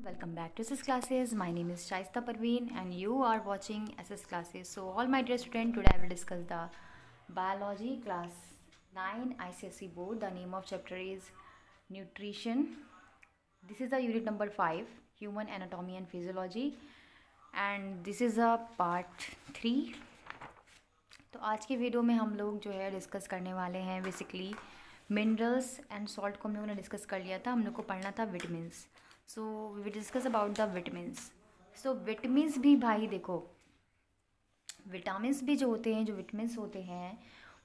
Welcome back to SS Classes. My name is Shaista Parveen and you are watching SS Classes. So all my dear students, today I will discuss the Biology Class 9 ICSE Board. The name of chapter is Nutrition. This is the unit number 5, Human Anatomy and Physiology. And this is a part 3. तो आज के video में हम लोग जो है discuss करने वाले हैं बेसिकली मिनरल्स एंड सॉल्ट को हम लोगों ने डिस्कस कर लिया था. हम लोग को पढ़ना था vitamins. So we will discuss about the vitamins. So vitamins भी भाई देखो, विटामिन्स भी जो होते हैं, जो विटामिन्स होते हैं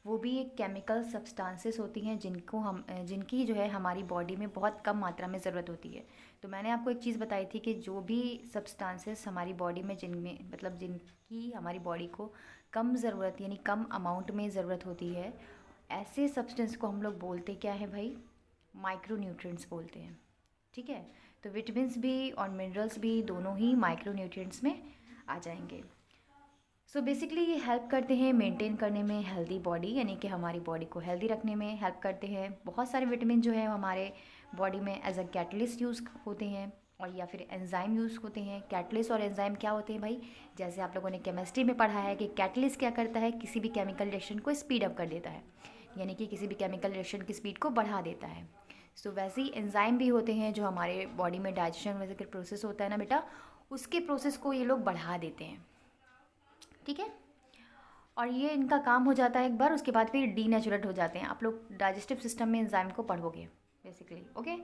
वो भी एक केमिकल सब्सटेंसेस होती हैं जिनकी जो है हमारी बॉडी में बहुत कम मात्रा में ज़रूरत होती है. तो मैंने आपको एक चीज़ बताई थी कि जो भी सब्सटेंसेस हमारी बॉडी में जिनकी हमारी बॉडी को कम ज़रूरत यानी कम अमाउंट में ज़रूरत होती है, ऐसे सब्सटेंस को हम लोग बोलते क्या है भाई? माइक्रोन्यूट्रिएंट्स बोलते हैं. ठीक है, तो विटामिन्स भी और मिनरल्स भी दोनों ही माइक्रोन्यूट्रिएंट्स में आ जाएंगे. सो बेसिकली ये हेल्प करते हैं मेंटेन करने में हेल्दी बॉडी, यानी कि हमारी बॉडी को हेल्दी रखने में हेल्प करते हैं. बहुत सारे विटामिन जो है हमारे बॉडी में एज अ कैटलिस्ट यूज़ होते हैं और या फिर एंजाइम यूज़ होते हैं. कैटलिस्ट और एंजाइम क्या होते हैं भाई? जैसे आप लोगों ने केमिस्ट्री में पढ़ा है कि कैटलिस्ट क्या करता है, किसी भी केमिकल रिएक्शन को स्पीड अप कर देता है, यानी कि किसी भी केमिकल रिएक्शन की स्पीड को बढ़ा देता है. सो वैसे ही एंजाइम भी होते हैं जो हमारे बॉडी में डाइजेशन वैसे के प्रोसेस होता है ना बेटा, उसके प्रोसेस को ये लोग बढ़ा देते हैं. ठीक है, और ये इनका काम हो जाता है एक बार, उसके बाद फिर डीनेचुरेट हो जाते हैं. आप लोग डाइजेस्टिव सिस्टम में एंजाइम को पढ़ोगे बेसिकली. ओके,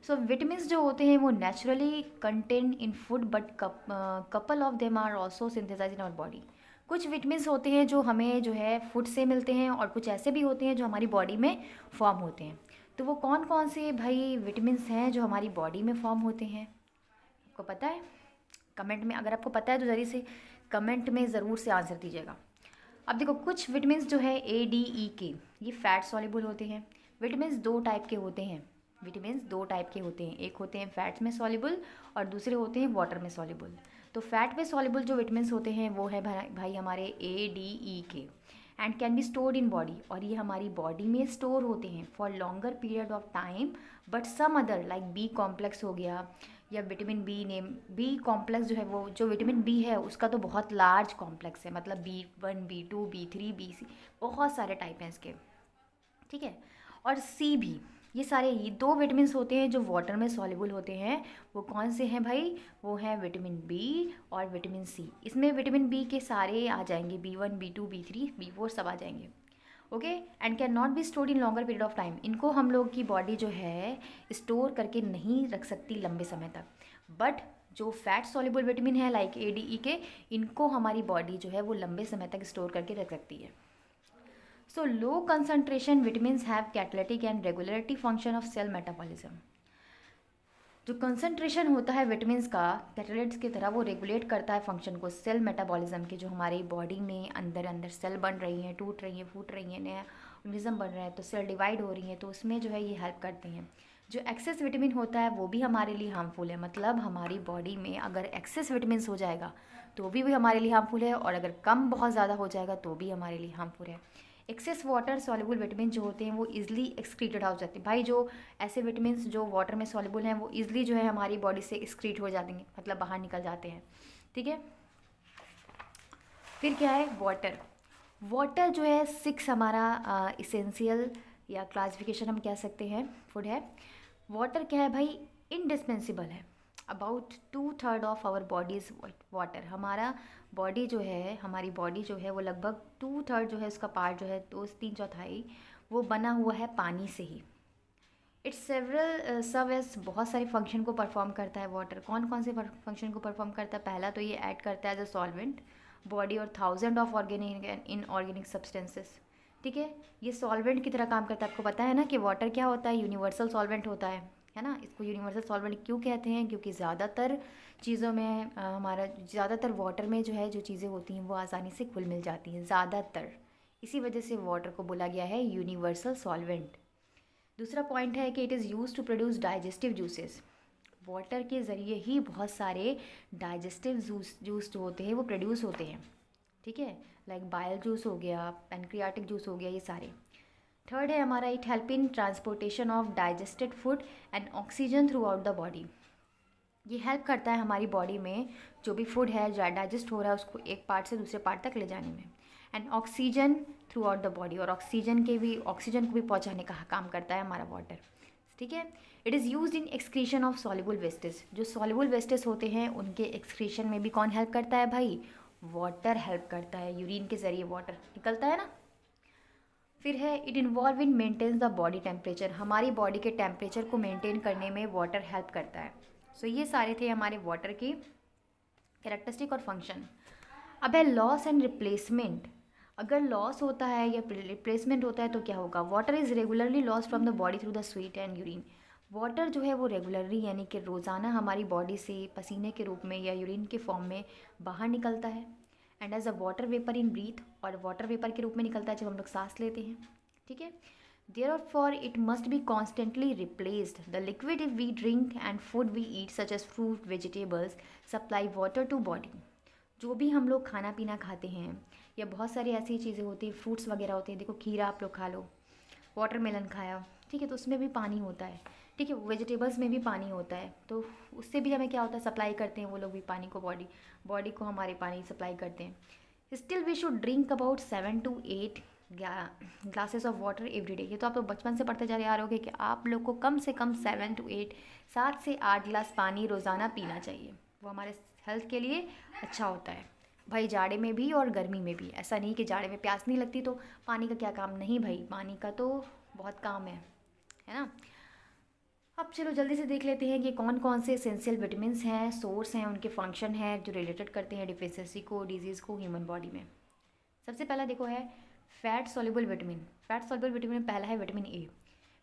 सो विटामिन्स जो होते हैं वो naturally contain in food but couple of them are also synthesize in our body. कुछ विटामिन्स होते हैं जो हमें जो है फूड से मिलते हैं और कुछ ऐसे भी होते हैं जो हमारी बॉडी में फॉर्म होते हैं. तो वो कौन कौन से भाई विटामिन्स हैं जो हमारी बॉडी में फॉर्म होते हैं, आपको पता है? कमेंट में अगर आपको पता है तो जरिए से कमेंट में ज़रूर से आंसर दीजिएगा. अब देखो, कुछ विटामिन्स जो है ADE के, ये फैट सॉल्युबल होते हैं. विटामिन्स दो टाइप के होते हैं. एक होते हैं फैट्स में सॉल्युबल और दूसरे होते हैं वाटर में सॉल्युबल. तो फैट में सॉल्युबल जो विटामिन्स होते हैं वो है भाई हमारे ADE के and can be stored in body, और ये हमारी बॉडी में स्टोर होते हैं for longer period of time. But some other like B complex हो गया या विटामिन बी कॉम्प्लेक्स जो है, वो जो विटामिन बी है उसका तो बहुत लार्ज कॉम्प्लेक्स है, मतलब B1 B2 B3 BC, बहुत सारे टाइप हैं इसके. ठीक है, और सी भी. ये दो विटामिन्स होते हैं जो वाटर में सॉल्युबल होते हैं. वो कौन से हैं भाई? वो हैं विटामिन बी और विटामिन सी. इसमें विटामिन बी के सारे आ जाएंगे, B1 B2 B3 B4 सब आ जाएंगे. Okay, and can not be stored in longer period of time. इनको हम लोग की बॉडी जो है स्टोर करके नहीं रख सकती लंबे समय तक. बट जो फैट सॉल्युबल विटामिन है लाइक ADE के, इनको हमारी बॉडी जो है वो लंबे समय तक स्टोर करके रख सकती है. So low concentration vitamins have catalytic and regulatory function of cell metabolism. जो कंसंट्रेशन होता है विटामिन्स का कैटलिस्ट की तरह, वो रेगुलेट करता है फंक्शन को सेल मेटाबॉलिज्म के. जो हमारी बॉडी में अंदर सेल बन रही हैं, टूट रही हैं, फूट रही हैं, नया ऑर्गेनिज्म बन रहा है, तो सेल डिवाइड हो रही हैं, तो उसमें जो है ये हेल्प करते हैं. जो एक्सेस विटामिन होता है वो भी हमारे लिए हार्मफुल है. मतलब हमारी बॉडी में अगर एक्सेस विटामिन्स हो जाएगा तो भी हमारे लिए हार्मफुल है, और अगर कम बहुत ज़्यादा हो जाएगा तो भी हमारे लिए हार्मफुल है. एक्सेस वाटर सॉल्युबल विटामिन जो होते हैं वो इजीली एक्सक्रीटेड हो जाते हैं. भाई जो ऐसे विटामिन्स जो वाटर में सॉल्युबल हैं वो इजीली जो है हमारी बॉडी से एक्सक्रीट हो जाते हैं, मतलब बाहर निकल जाते हैं. ठीक है, फिर क्या है? वाटर जो है 6 हमारा इसेंशियल या क्लासिफिकेशन हम कह सकते हैं फूड है. वाटर क्या है भाई? इंडिस्पेंसिबल है. About 2/3 of our body is water. हमारी बॉडी जो है वो लगभग 2/3 जो है उसका पार्ट जो है 2/3 वो बना हुआ है पानी से ही. इट्स सेवरल सब एज बहुत सारे फंक्शन को परफॉर्म करता है वाटर. कौन कौन से फंक्शन को परफॉर्म करता है? पहला तो ये ऐड करता है एज अ सॉल्वेंट बॉडी और 1000 of organic and inorganic substances. ठीक है, ये सॉल्वेंट की तरह काम करता है. आपको पता है ना कि वाटर क्या होता है? यूनिवर्सल सॉल्वेंट होता है ना. इसको यूनिवर्सल सॉल्वेंट क्यों कहते हैं? क्योंकि ज़्यादातर चीज़ों में ज़्यादातर वाटर में जो है जो चीज़ें होती हैं वो आसानी से घुल मिल जाती हैं ज़्यादातर. इसी वजह से वाटर को बोला गया है यूनिवर्सल सॉल्वेंट. दूसरा पॉइंट है कि it is use to produce digestive juices. Water के ज़रिए ही बहुत सारे डाइजेस्टिव जूस जो होते हैं वो प्रोड्यूस होते हैं. ठीक है, लाइक बाइल जूस हो गया, पैनक्रियाटिक जूस हो गया, ये सारे. थर्ड है हमारा it help in transportation of digested food and oxygen through out the body. ये हेल्प करता है हमारी बॉडी में जो भी फूड है डाइजेस्ट हो रहा है उसको एक पार्ट से दूसरे पार्ट तक ले जाने में। And oxygen through out the body, और ऑक्सीजन को भी पहुंचाने का काम करता है हमारा वाटर। ठीक है। It is use in excretion of soluble wastage. जो सॉल्युबल वेस्टेज होते हैं उनके एक्सक्रीशन में भी कौन हेल्प करता है भाई? वाटर हेल्प करता है। यूरिन के ज़रिए वाटर निकलता है ना। फिर है it involve in maintains the body temperature. हमारी बॉडी के टेम्परेचर को मेंटेन करने में वाटर हेल्प करता है। सो ये सारे थे हमारे वाटर के कैरेक्टरिस्टिक और फंक्शन। अब है लॉस एंड रिप्लेसमेंट। अगर लॉस होता है या रिप्लेसमेंट होता है तो क्या होगा? Water is regularly loss from the body through the sweat and urine. Water जो है वो रेगुलरली यानी कि रोज़ाना हमारी बॉडी से पसीने के रूप में या यूरिन के फॉर्म में बाहर निकलता है। And as a water vapour in breath, और वाटर वेपर के रूप में निकलता है जब हम लोग सांस लेते हैं। ठीक है। Therefore, it must be constantly replaced. The liquid we drink and food we eat, such as fruit, vegetables, supply water to body. जो भी हम लोग खाना पीना खाते हैं या बहुत सारी ऐसी चीज़ें होती हैं, फ्रूट्स वगैरह होते हैं, देखो खीरा आप लोग खा लो, वाटरमेलन खाया, ठीक है, तो उसमें भी पानी होता है। ठीक है। वेजिटेबल्स में भी पानी होता है, तो उससे भी हमें क्या होता है? सप्लाई करते हैं वो लोग भी पानी को, बॉडी को हमारे पानी सप्लाई करते हैं। Still we should drink about 7 to 8 glasses of water every day. ये तो आप लोग बचपन से पढ़ते जा रहे आ रहे होगे कि आप लोग को कम से कम 7 से 8 गिलास पानी रोज़ाना पीना चाहिए। वो हमारे हेल्थ के लिए अच्छा होता है भाई, जाड़े में भी और गर्मी में भी। ऐसा नहीं कि जाड़े में प्यास नहीं लगती तो पानी का क्या काम, नहीं भाई, पानी का तो बहुत काम है ना। अब चलो जल्दी से देख लेते हैं कि कौन कौन से एसेंशियल विटामिन्स हैं, सोर्स हैं, उनके फंक्शन हैं जो रिलेटेड करते हैं डिफिशियंसी को, डिजीज़ को ह्यूमन बॉडी में। सबसे पहला देखो है fat soluble vitamin. Fat soluble vitamin पहला है विटामिन ए।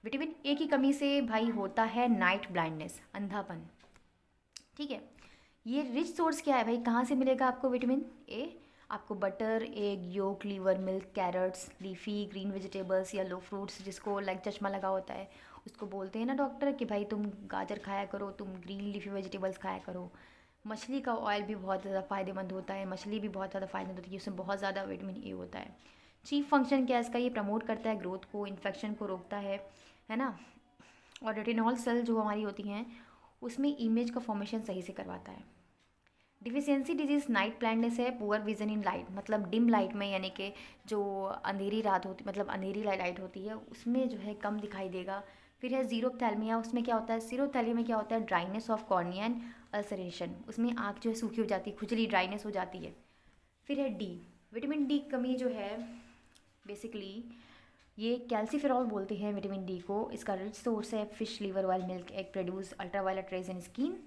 विटामिन ए की कमी से भाई होता है नाइट ब्लाइंडनेस, अंधापन। ठीक है। ये रिच सोर्स क्या है भाई? कहाँ से मिलेगा आपको विटामिन ए? आपको butter, egg, yolk, liver, milk, carrots, leafy green vegetables, yellow fruits, जिसको लाइक चश्मा लगा होता है उसको बोलते हैं ना डॉक्टर कि भाई तुम गाजर खाया करो, तुम ग्रीन लीफी वेजिटेबल्स खाया करो। मछली का ऑयल भी बहुत ज़्यादा फ़ायदेमंद होता है, मछली भी बहुत ज़्यादा फ़ायदेमंद होती है, उसमें बहुत ज़्यादा विटामिन ए होता है। चीफ फंक्शन क्या है इसका? ये प्रमोट करता है ग्रोथ को, इन्फेक्शन को रोकता है ना। और रेटिनॉल सेल जो हमारी होती हैं उसमें इमेज का फॉर्मेशन सही से करवाता है। डिफिशियंसी डिजीज़ नाइट ब्लाइंडनेस है, पुअर विजन इन लाइट, मतलब डिम लाइट में, यानी कि जो अंधेरी रात होती, मतलब अंधेरी लाइट होती है उसमें जो है कम दिखाई देगा। फिर है जीरोप्थैल्मिया। उसमें क्या होता है? सीरोप्थैल्मिया में क्या होता है? Dryness of cornea and ulceration. उसमें आँख जो है सूखी हो जाती है, खुजली, ड्राइनेस हो जाती है। फिर है डी। विटामिन डी कमी जो है बेसिकली ये कैल्सीफेरॉल बोलते हैं विटामिन डी को। इसका रिच सोर्स है fish, liver oil, milk, egg produce ultraviolet rays in skin.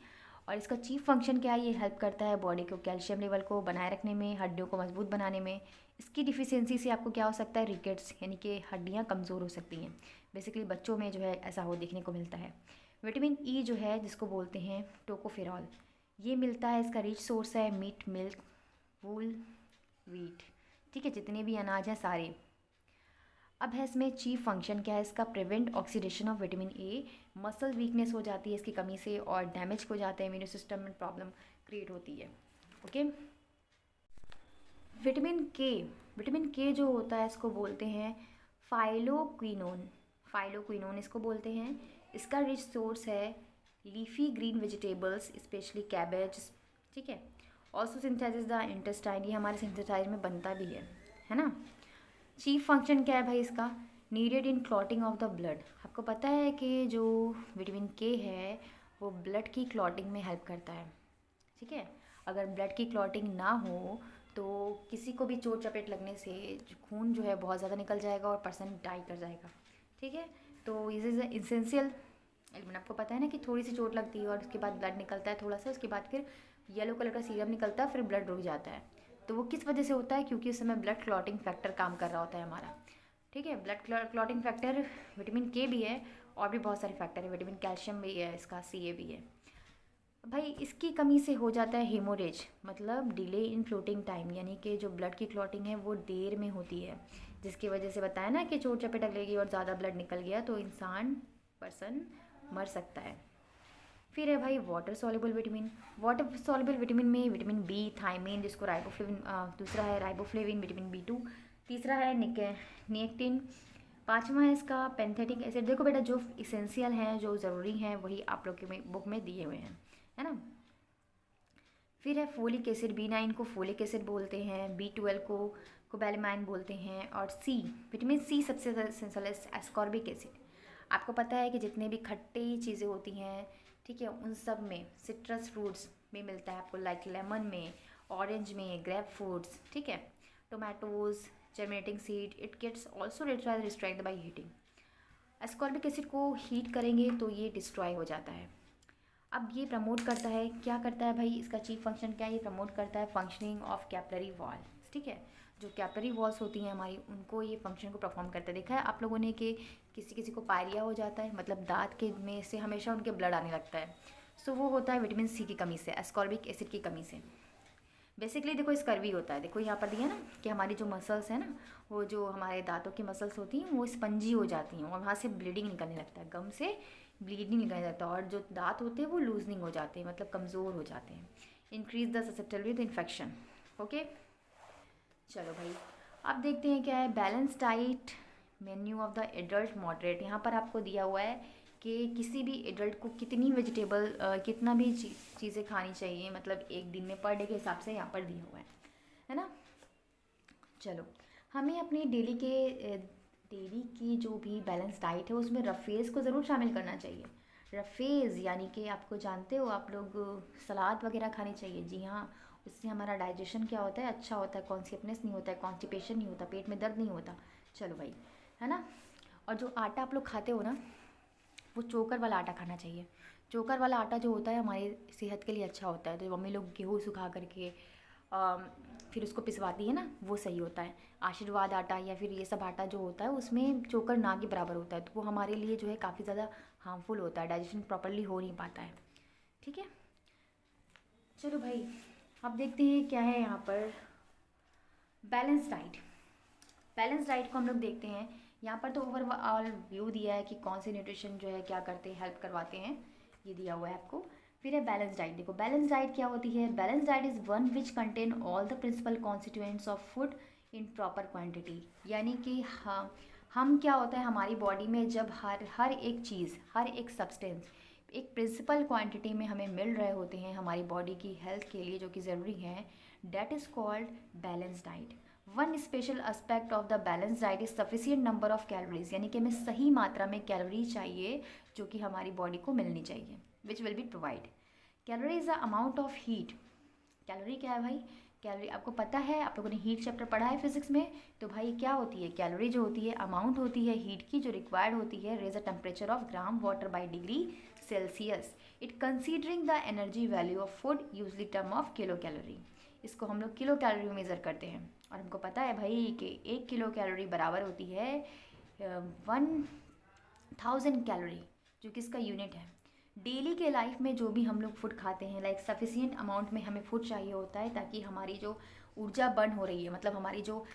और इसका चीफ फंक्शन क्या है? ये हेल्प करता है बॉडी को कैल्शियम लेवल को बनाए रखने में, हड्डियों को मजबूत बनाने में। इसकी डिफिशियंसी से आपको क्या हो सकता है? रिकेट्स, यानी कि हड्डियाँ कमज़ोर हो सकती हैं। बेसिकली बच्चों में जो है ऐसा हो देखने को मिलता है। विटामिन ई जो है जिसको बोलते हैं टोकोफेरॉल, ये मिलता है, इसका रिच सोर्स है मीट, मिल्क, वूल, वीट। ठीक है, जितने भी अनाज हैं सारे। अब है इसमें चीफ फंक्शन क्या है इसका? Prevent oxidation of vitamin A. Muscle weakness हो जाती है इसकी कमी से और डैमेज हो जाता है, इम्यून सिस्टम में प्रॉब्लम क्रिएट होती है। ओके। विटामिन के जो होता है इसको बोलते हैं फाइलोक्विनोन। फाइलोक्विनोन इसको बोलते हैं। इसका रिच सोर्स है leafy green vegetables, specially cabbage. ठीक है। ऑल्सो सिंथेसिस द इंटेस्टाइन, ये हमारे सिंथेसाइज में बनता भी है ना। चीफ फंक्शन क्या है भाई इसका? Needed in clotting of the blood. आपको पता है कि जो विटामिन के है वो ब्लड की क्लॉटिंग में हेल्प करता है। ठीक है। अगर ब्लड की क्लॉटिंग ना हो तो किसी को भी चोट चपेट लगने से खून जो है बहुत ज़्यादा निकल जाएगा और पर्सन डाई कर जाएगा। ठीक है। तो इज इज़ इसेंशियल एलिमेंट। आपको पता है ना कि थोड़ी सी चोट लगती है और उसके बाद ब्लड निकलता है थोड़ा सा, उसके बाद फिर येलो कलर का सीरम निकलता है, फिर ब्लड रुक जाता है। तो वो किस वजह से होता है? क्योंकि उस समय ब्लड क्लॉटिंग फैक्टर काम कर रहा होता है हमारा। ठीक है। ब्लड क्लॉटिंग फैक्टर विटामिन के भी है और भी बहुत सारे फैक्टर है, विटामिन कैल्शियम भी है, इसका सी ए भी है भाई। इसकी कमी से हो जाता है हेमोरेज, मतलब डिले इन क्लॉटिंग टाइम, यानी कि जो ब्लड की क्लॉटिंग है वो देर में होती है, जिसकी वजह से बताया ना कि चोट चपेट लगेगी और ज़्यादा ब्लड निकल गया तो पर्सन मर सकता है। फिर है भाई water soluble vitamin. Water soluble vitamin में विटामिन बी, थायमिन, जिसको राइबोफ्लेविन, दूसरा है राइबोफ्लेविन, विटामिन B2, तीसरा है निएक्टिन, पांचवा है इसका पेंथेटिक एसिड। देखो बेटा, जो इसेंशियल हैं, जो ज़रूरी हैं, वही आप लोग के बुक में दिए हुए हैं। है ना। फिर है फोलिक एसिड, B9 को फोलिक एसिड बोलते हैं, B12 को कोबैलेमाइन बोलते हैं, और सी, विटामिन सी सबसे ज़्यादा एसेंशियल है, एस्कॉर्बिक एसिड। आपको पता है कि जितने भी खट्टी चीज़ें होती हैं, ठीक है, उन सब में सिट्रस फ्रूट्स में मिलता है आपको, लाइक लेमन में, ऑरेंज में, ग्रेप फ्रूट्स, ठीक है, tomatoes, germinating seed, it gets also destroyed by heating. Ascorbic acid को हीट करेंगे तो ये डिस्ट्रॉय हो जाता है। अब ये प्रमोट करता है, क्या करता है भाई, इसका चीफ फंक्शन क्या है, ये प्रमोट करता है फंक्शनिंग ऑफ कैपिलरी वॉल, ठीक है, जो कैपिलरी वॉल्स होती हैं हमारी, उनको ये फंक्शन को परफॉर्म करता है। देखा है आप लोगों ने कि किसी किसी को पायरिया हो जाता है, मतलब दांत के में से हमेशा उनके ब्लड आने लगता है, सो वो होता है विटामिन सी की कमी से, एस्कॉर्बिक एसिड की कमी से। बेसिकली देखो स्कर्वी होता है, देखो यहाँ पर दिया ना कि हमारी जो मसल्स है ना, वो जो हमारे दांतों की मसल्स होती हैं वो स्पंजी हो जाती हैं और वहाँ से ब्लीडिंग निकलने लगता है, गम से ब्लीडिंग निकलने लगता है, और जो दांत होते हैं वो लूजनिंग हो जाते हैं, मतलब कमज़ोर हो जाते हैं। Increase the susceptibility to infection. Okay, चलो भाई अब देखते हैं क्या है balance diet menu of the adult moderate. यहाँ पर आपको दिया हुआ है कि किसी भी एडल्ट को कितनी वेजिटेबल कितना भी चीज़ें खानी चाहिए, मतलब एक दिन में पर डे के हिसाब से यहाँ पर दिया हुआ है ना। चलो हमें अपनी डेली की जो भी बैलेंस डाइट है उसमें रफेज़ को ज़रूर शामिल करना चाहिए। रफेज़ यानी कि आपको जानते हो आप लोग, सलाद वगैरह खानी चाहिए। जी हाँ, उससे हमारा डाइजेशन क्या होता है, अच्छा होता है, कॉन्स्टिपेशन नहीं होता है, कॉन्स्टिपेशन नहीं होता, पेट में दर्द नहीं होता। चलो भाई, है ना। और जो आटा आप लोग खाते हो ना, वो चोकर वाला आटा खाना चाहिए। चोकर वाला आटा जो होता है हमारी सेहत के लिए अच्छा होता है। तो मम्मी लोग गेहूँ सुखा करके फिर उसको पिसवाती है ना, वो सही होता है। आशीर्वाद आटा या फिर ये सब आटा जो होता है उसमें चोकर ना के बराबर होता है, तो वो हमारे लिए जो है काफ़ी ज़्यादा हार्मफुल होता है, डाइजेशन प्रॉपरली हो नहीं पाता है, ठीक है। चलो भाई अब देखते हैं क्या है यहाँ पर बैलेंस डाइट। बैलेंस डाइट को हम लोग देखते हैं। यहाँ पर तो ओवरऑल व्यू दिया है कि कौन से न्यूट्रिशन जो है क्या करते हैं, हेल्प करवाते हैं, ये दिया हुआ है आपको। फिर है बैलेंस डाइट। देखो बैलेंस डाइट क्या होती है, balance diet is one which contain all the principal constituents of food in proper quantity. यानी कि हम क्या होता है हमारी बॉडी में जब हर एक चीज़, हर एक सब्सटेंस एक प्रिंसिपल क्वांटिटी में हमें मिल रहे होते हैं हमारी बॉडी की हेल्थ के लिए, जो कि ज़रूरी है, that is called balance diet. One special aspect of the balance diet is sufficient number of calories, यानी कि हमें सही मात्रा में कैलोरी चाहिए जो कि हमारी बॉडी को मिलनी चाहिए, which will be provide. Calorie is the amount of heat. Calorie क्या है भाई, कैलोरी आपको पता है, आप लोगों ने हीट चैप्टर पढ़ा है फिजिक्स में, तो भाई क्या होती है कैलोरी, जो होती है अमाउंट होती है हीट की जो रिक्वायर्ड होती है raise a temperature of gram water by degree Celsius, it considering the energy value of food usually term of kilo calorie. इसको हम लोग किलो कैलोरी में मेज़र करते हैं, और हमको पता है भाई कि 1 किलो कैलोरी बराबर होती है 1000 कैलोरी, जो कि इसका यूनिट है। डेली के लाइफ में जो भी हम लोग फूड खाते हैं, लाइक सफिशिएंट अमाउंट में हमें फूड चाहिए होता है ताकि हमारी जो ऊर्जा बर्न हो रही है, मतलब हमारी जो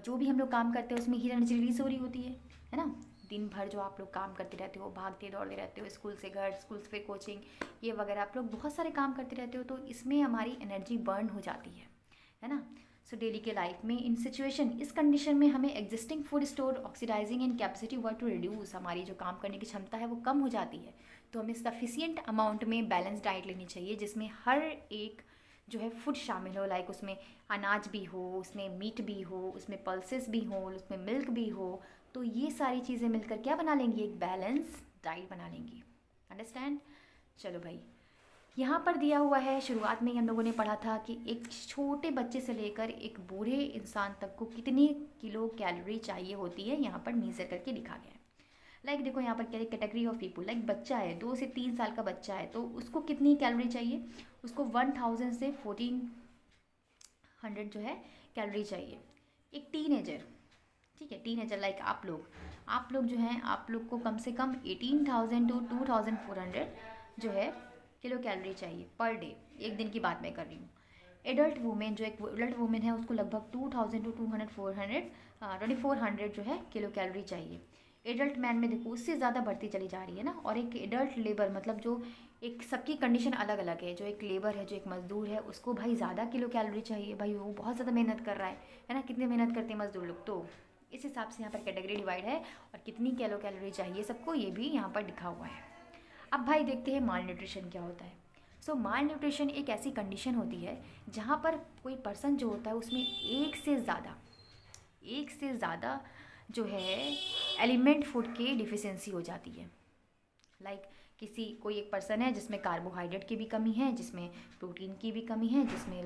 भी हम लोग काम करते हैं उसमें हीट एनर्जी रिलीज हो रही होती है ना। दिन भर जो आप लोग काम करते रहते हो, भागते दौड़ते रहते हो, स्कूल से घर, स्कूल से फिर कोचिंग, ये वगैरह आप लोग बहुत सारे काम करते रहते हो, तो इसमें हमारी एनर्जी बर्न हो जाती है ना। सो डेली के लाइफ में इन सिचुएशन, इस कंडीशन में हमें existing food store oxidizing and capacity work to reduce, हमारी जो काम करने की क्षमता है वो कम हो जाती है। तो हमें सफिशिएंट अमाउंट में बैलेंस डाइट लेनी चाहिए जिसमें हर एक जो है फूड शामिल हो, लाइक उसमें अनाज भी हो, उसमें मीट भी हो, उसमें पल्सेस भी हो, उसमें मिल्क भी हो। तो ये सारी चीज़ें मिलकर क्या बना लेंगी, एक बैलेंस डाइट बना लेंगी। अंडरस्टैंड। चलो भाई यहाँ पर दिया हुआ है, शुरुआत में ही हम लोगों ने पढ़ा था कि एक छोटे बच्चे से लेकर एक बूढ़े इंसान तक को कितनी किलो कैलोरी चाहिए होती है, यहाँ पर मेज़र करके लिखा गया है। लाइक देखो यहाँ पर क्या है, कैटेगरी ऑफ पीपल, लाइक बच्चा है, 2 से 3 साल का बच्चा है, तो उसको कितनी कैलोरी चाहिए, उसको 1000 से 1400 जो है कैलोरी चाहिए। एक टीनेजर, ठीक है, टीनेजर लाइक आप लोग जो हैं, आप लोग को कम से कम 18,000 टू 2400 जो है किलो कैलोरी चाहिए पर डे, एक दिन की बात मैं कर रही हूँ। एडल्ट वुमेन, जो एक एडल्ट वुमेन है, उसको लगभग 2000 टू 2400 जो है किलो कैलोरी चाहिए। एडल्ट मैन में देखो उससे ज़्यादा बढ़ती चली जा रही है ना। और एक एडल्ट लेबर, मतलब जो एक सबकी कंडीशन अलग अलग है, जो एक लेबर है, जो एक मज़दूर है, उसको भाई ज़्यादा किलो कैलोरी चाहिए, भाई वो बहुत ज़्यादा मेहनत कर रहा है ना। कितनी मेहनत करते हैं मज़दूर लोग, तो इस हिसाब से यहाँ पर कैटेगरी डिवाइड है और कितनी किलो कैलोरी चाहिए सबको, ये भी यहाँ पर लिखा हुआ है। अब भाई देखते हैं माल न्यूट्रिशन क्या होता है। सो माल न्यूट्रिशन एक ऐसी कंडीशन होती है जहाँ पर कोई पर्सन जो होता है उसमें एक से ज़्यादा जो है एलिमेंट फूड की डिफिशियंसी हो जाती है। लाइक कोई एक पर्सन है जिसमें कार्बोहाइड्रेट की भी कमी है, जिसमें प्रोटीन की भी कमी है, जिसमें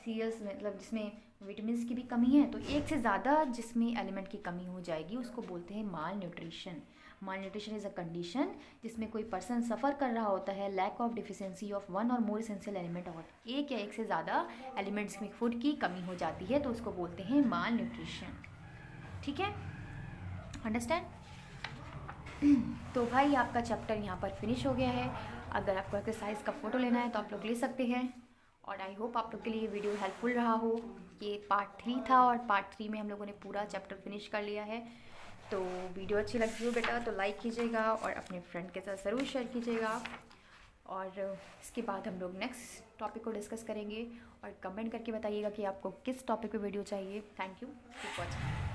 सीरियल्स मतलब जिसमें विटामिन्स की भी कमी है, तो एक से ज़्यादा जिसमें एलिमेंट की कमी हो जाएगी उसको बोलते हैं malnutrition. Malnutrition is a condition जिसमें कोई पर्सन सफ़र कर रहा होता है lack of deficiency of one और मोर एसेंशियल एलिमेंट, और एक या एक से ज़्यादा एलिमेंट्स में फूड की कमी हो जाती है, तो उसको बोलते हैं माल न्यूट्रिशन। ठीक है, अंडरस्टैंड? तो भाई आपका चैप्टर यहाँ पर फिनिश हो गया है। अगर आपको एक्सरसाइज का फ़ोटो लेना है तो आप लोग ले सकते हैं, और आई होप आप लोग के लिए ये वीडियो हेल्पफुल रहा हो। ये पार्ट 3 था, और पार्ट 3 में हम लोगों ने पूरा चैप्टर फिनिश कर लिया है। तो वीडियो अच्छी लगी हो बेटा तो लाइक कीजिएगा, और अपने फ्रेंड के साथ ज़रूर शेयर कीजिएगा। और इसके बाद हम लोग नेक्स्ट टॉपिक को डिस्कस करेंगे, और कमेंट करके बताइएगा कि आपको किस टॉपिक पे वीडियो चाहिए। Thank you, keep watching.